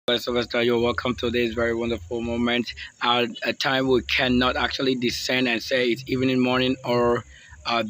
Sylvester, you're welcome to this very wonderful moment. A time we cannot actually discern and say it's evening, morning, or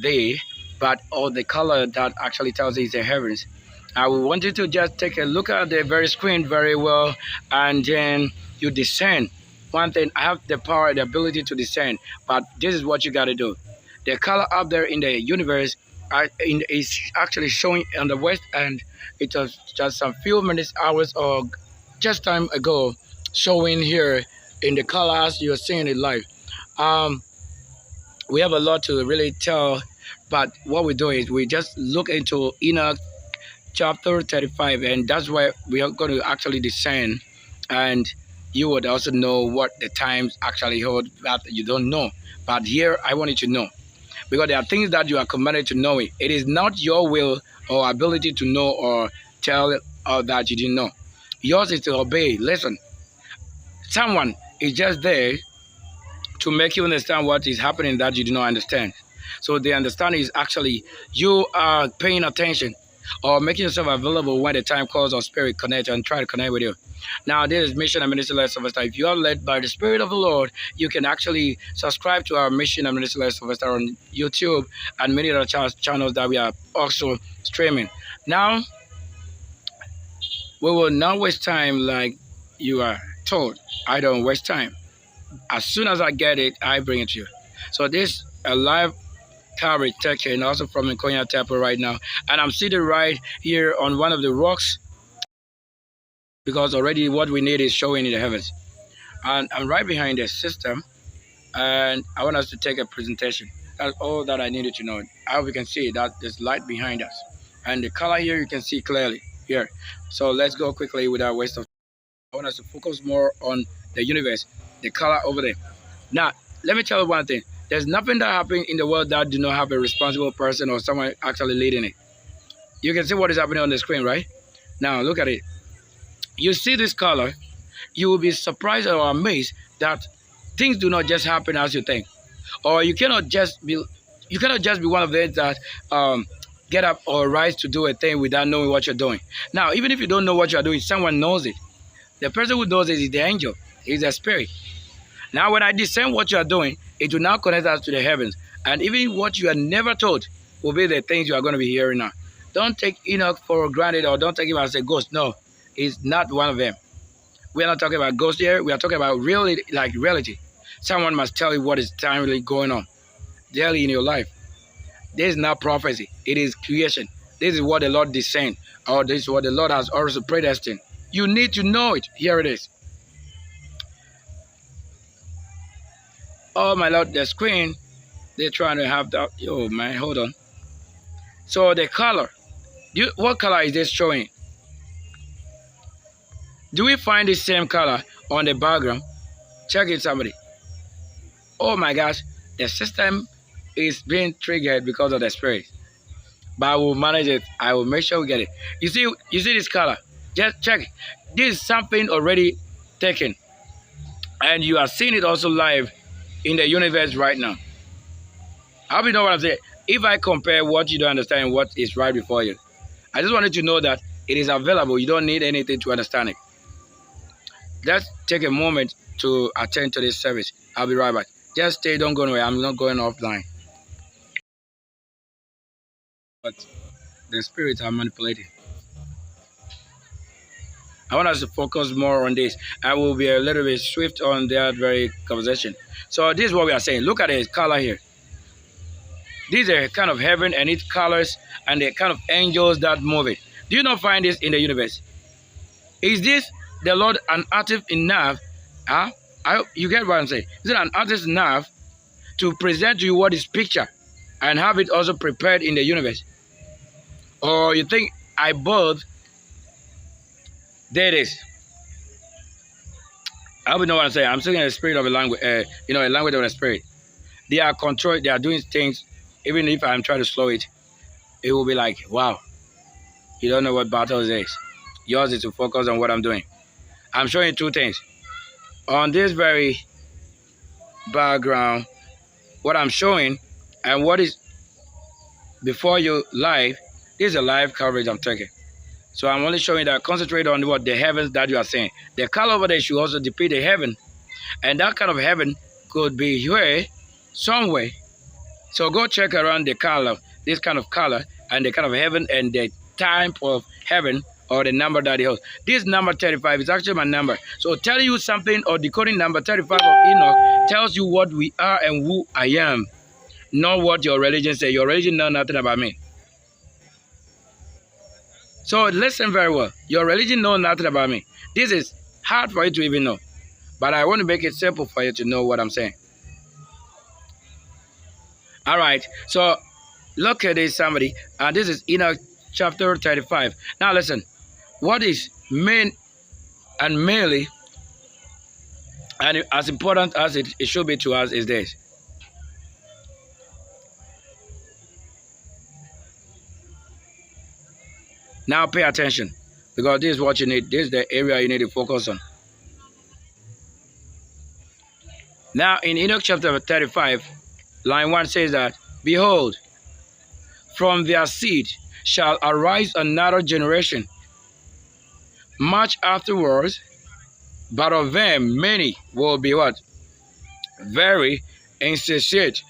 day, but all the color that actually tells is the heavens. I will want you to just take a look at the very screen very well, and then you discern. One thing, I have the power, the ability to discern, but this is what you got to do. The color up there in the universe is actually showing on the west, and it was just some few minutes, hours, or just time ago showing here in the colors you're seeing it live. um we have a lot to really tell, but what we do is we just look into Enoch chapter 35, and that's why we are going to actually discern, and you would also know what the times actually hold that you don't know. But here I want you to know, because there are things that you are commanded to know. It is not your will or ability to know or tell that you didn't know. Yours is to obey. Listen, someone is just there to make you understand what is happening that you do not understand. So the understanding is actually you are paying attention or making yourself available when the time calls or spirit connect and try to connect with you. Now, this is Mission and Ministry Life Sylvester. If you are led by the Spirit of the Lord, you can actually subscribe to our Mission and Ministry Life Sylvester on YouTube and many other channels that we are also streaming. Now, we will not waste time like you are told. I don't waste time. As soon as I get it, I bring it to you. So this a live coverage taken also from Nkonya Temple right now. And I'm seated right here on one of the rocks, because already what we need is showing in the heavens. And I'm right behind the system, and I want us to take a presentation. That's all that I needed to know. I hope you can see that there's light behind us. And the color here you can see clearly here. So let's go quickly without waste of time. I want us to focus more on the universe, the color over there. Now, let me tell you one thing. There's nothing that happens in the world that do not have a responsible person or someone actually leading it. You can see what is happening on the screen, right? Now, look at it. You see this color, you will be surprised or amazed that things do not just happen as you think. Or you cannot just be one of those that get up or rise to do a thing without knowing what you're doing. Now, even if you don't know what you're doing, someone knows it. The person who knows it is the angel. He's a spirit. Now, when I discern what you are doing, it will now connect us to the heavens. And even what you are never told will be the things you are going to be hearing now. Don't take Enoch for granted, or don't take him as a ghost. No, he's not one of them. We are not talking about ghosts here. We are talking about really, like reality. Someone must tell you what is really going on daily in your life. This is not prophecy. It is creation. This is what the Lord discerned, or this is what the Lord has also predestined. You need to know it. Here it is. Oh my Lord, the screen, they're trying to have that. Yo, man, hold on. So the color, what color is this showing? Do we find the same color on the background? Check it, somebody. Oh my gosh, the system is being triggered because of the spirit. But I will manage it. I will make sure we get it. You see this color? Just check it. This is something already taken. And you are seeing it also live in the universe right now. I hope you know what I'm saying. If I compare what you don't understand and what is right before you, I just wanted to know that it is available. You don't need anything to understand it. Let's take a moment to attend to this service. I'll be right back. Just stay, don't go anywhere. I'm not going offline. But the spirits are manipulating. I want us to focus more on this. I will be a little bit swift on that very conversation. So this is what we are saying. Look at the color here. These are kind of heaven and its colors and the kind of angels that move it. Do you not find this in the universe? Is this the Lord an artist enough? You get what I'm saying? Is it an artist enough to present to you what is picture and have it also prepared in the universe? Or you think I both? There it is. I don't know what I'm saying. I'm saying the spirit of a language, a language of the spirit. They are controlling, they are doing things. Even if I'm trying to slow it, it will be like, wow, you don't know what battle is. Yours is to focus on what I'm doing. I'm showing you two things. On this very background, what I'm showing and what is before you live, this is a live coverage I'm taking. So I'm only showing that concentrate on what the heavens that you are saying. The color over there should also depict the heaven. And that kind of heaven could be here, somewhere. So go check around the color, this kind of color, and the kind of heaven and the type of heaven or the number that it holds. This number 35 is actually my number. So telling you something or decoding number 35 of Enoch tells you what we are and who I am, not what your religion says. Your religion knows nothing about me. So listen very well. Your religion knows nothing about me. This is hard for you to even know. But I want to make it simple for you to know what I'm saying. All right. So look at this, somebody. And this is Enoch chapter 35. Now listen. What is main and mainly and as important as it should be to us is this. Now pay attention, because this is what you need. This is the area you need to focus on. Now in Enoch chapter 35, line 1 says that, behold, from their seed shall arise another generation, much afterwards, but of them many will be what? Very insatiate.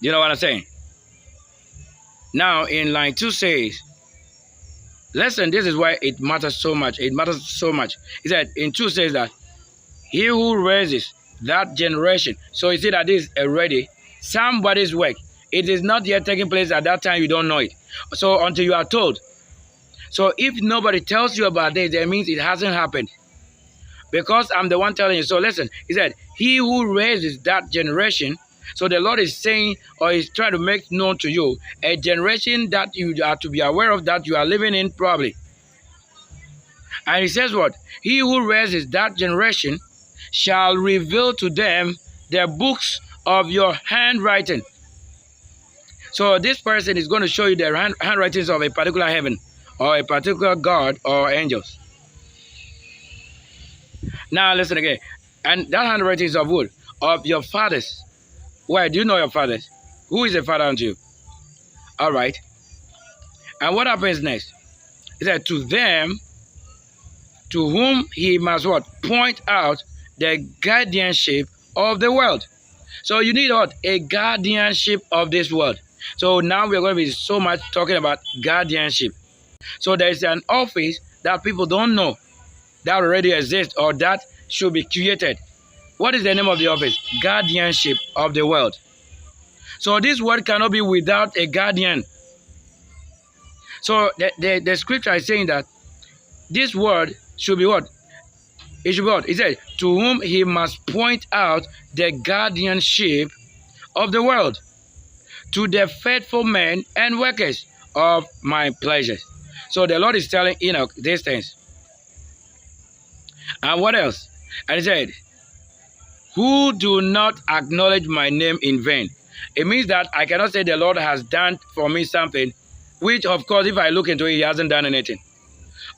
You know what I'm saying? Now in line 2 says, listen, this is why it matters so much. It matters so much. He said in 2 says that, he who raises that generation. So you see that this is already somebody's work. It is not yet taking place at that time. You don't know it. So until you are told. So if nobody tells you about this, that means it hasn't happened. Because I'm the one telling you. So listen, he said, he who raises that generation. So the Lord is saying, or is trying to make known to you, a generation that you are to be aware of, that you are living in probably. And he says what? He who raises that generation shall reveal to them the books of your handwriting. So this person is going to show you the handwritings of a particular heaven, or a particular God or angels. Now listen again. And that handwriting is of wood, of your fathers. Where do you know your fathers? Who is a father unto you? All right. And what happens next? He said, to them, to whom he must what? Point out the guardianship of the world. So you need what? A guardianship of this world. So now we're going to be so much talking about guardianship. So there is an office that people don't know that already exists or that should be created. What is the name of the office? Guardianship of the world. So this world cannot be without a guardian. So the scripture is saying that this word should be what? It should be what? It says, to whom he must point out the guardianship of the world, to the faithful men and workers of my pleasures. So the Lord is telling Enoch these things. And what else? And he said, who do not acknowledge my name in vain. It means that I cannot say the Lord has done for me something, which of course if I look into it, he hasn't done anything.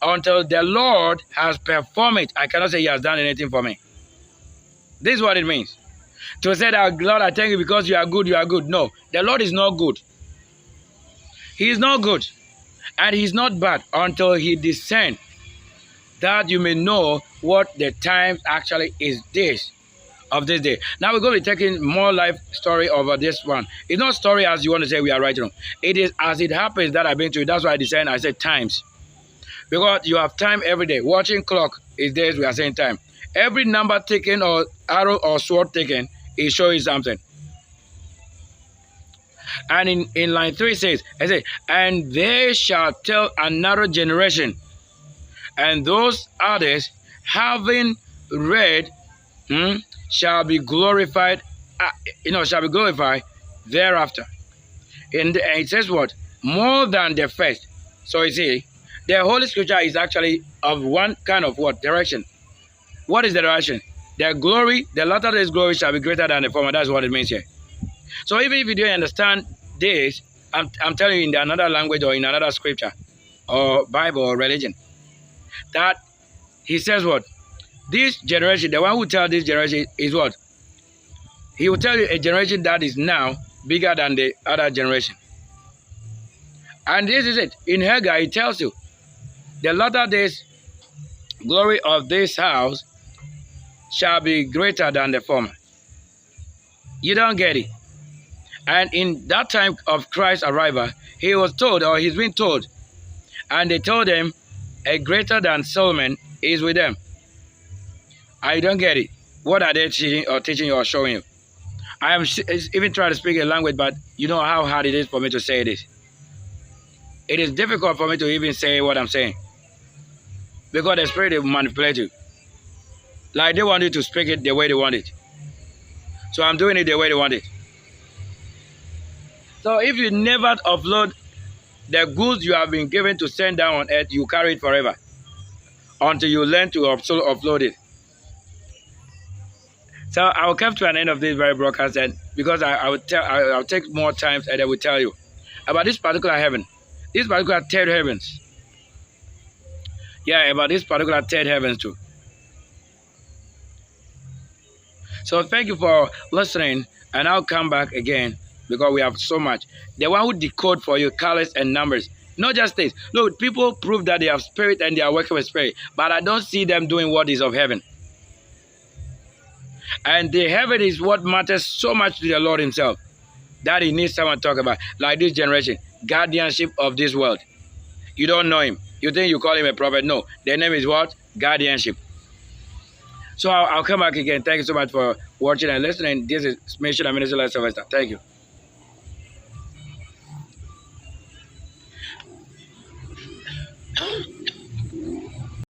Until the Lord has performed it, I cannot say he has done anything for me. This is what it means. To say that, Lord, I thank you because you are good, you are good. No, the Lord is not good. He is not good. And he is not bad until he descends, that you may know what the time actually is this of this day. Now we're going to be taking more life story over this one. It's not story as you want to say we are writing on. It is as it happens that I've been to it. That's why I decided I said times. Because you have time every day. Watching clock is days we are saying time. Every number taken or arrow or sword taken is showing something. And in line 3 says, I say, and they shall tell another generation, and those others having read shall be glorified, shall be glorified thereafter. And it says what? More than the first. So you see, the Holy Scripture is actually of one kind of what? Direction. What is the direction? The glory, the latter day's glory shall be greater than the former. That's what it means here. So even if you don't understand this, I'm telling you in another language or in another scripture or Bible or religion, that he says what? This generation, the one who tells this generation is what? He will tell you a generation that is now bigger than the other generation. And this is it. In Haggai, it tells you the latter days glory of this house shall be greater than the former. You don't get it. And in that time of Christ's arrival, he was told, or he's been told, and they told him, a greater than Solomon is with them. I don't get it. What are they teaching you or showing you? I am even trying to speak a language, but you know how hard it is for me to say this. It is difficult for me to even say what I'm saying. Because the spirit will manipulate you. Like they want you to speak it the way they want it. So I'm doing it the way they want it. So if you never offload the goods you have been given to send down on earth, you carry it forever. Until you learn to offload it. So I will come to an end of this very broadcast, and because I'll take more time, and I will tell you about this particular heaven, this particular third heavens. Yeah, about this particular third heavens too. So thank you for listening, and I'll come back again because we have so much. The one who decode for you colors and numbers, not just this. Look, people prove that they have spirit and they are working with spirit, but I don't see them doing what is of heaven. And the heaven is what matters so much to the Lord himself, that he needs someone to talk about. Like this generation, guardianship of this world. You don't know him. You think you call him a prophet. No, their name is what? Guardianship. So I'll come back again. Thank you so much for watching and listening. This is Mission and Minister Sylvester. Thank you.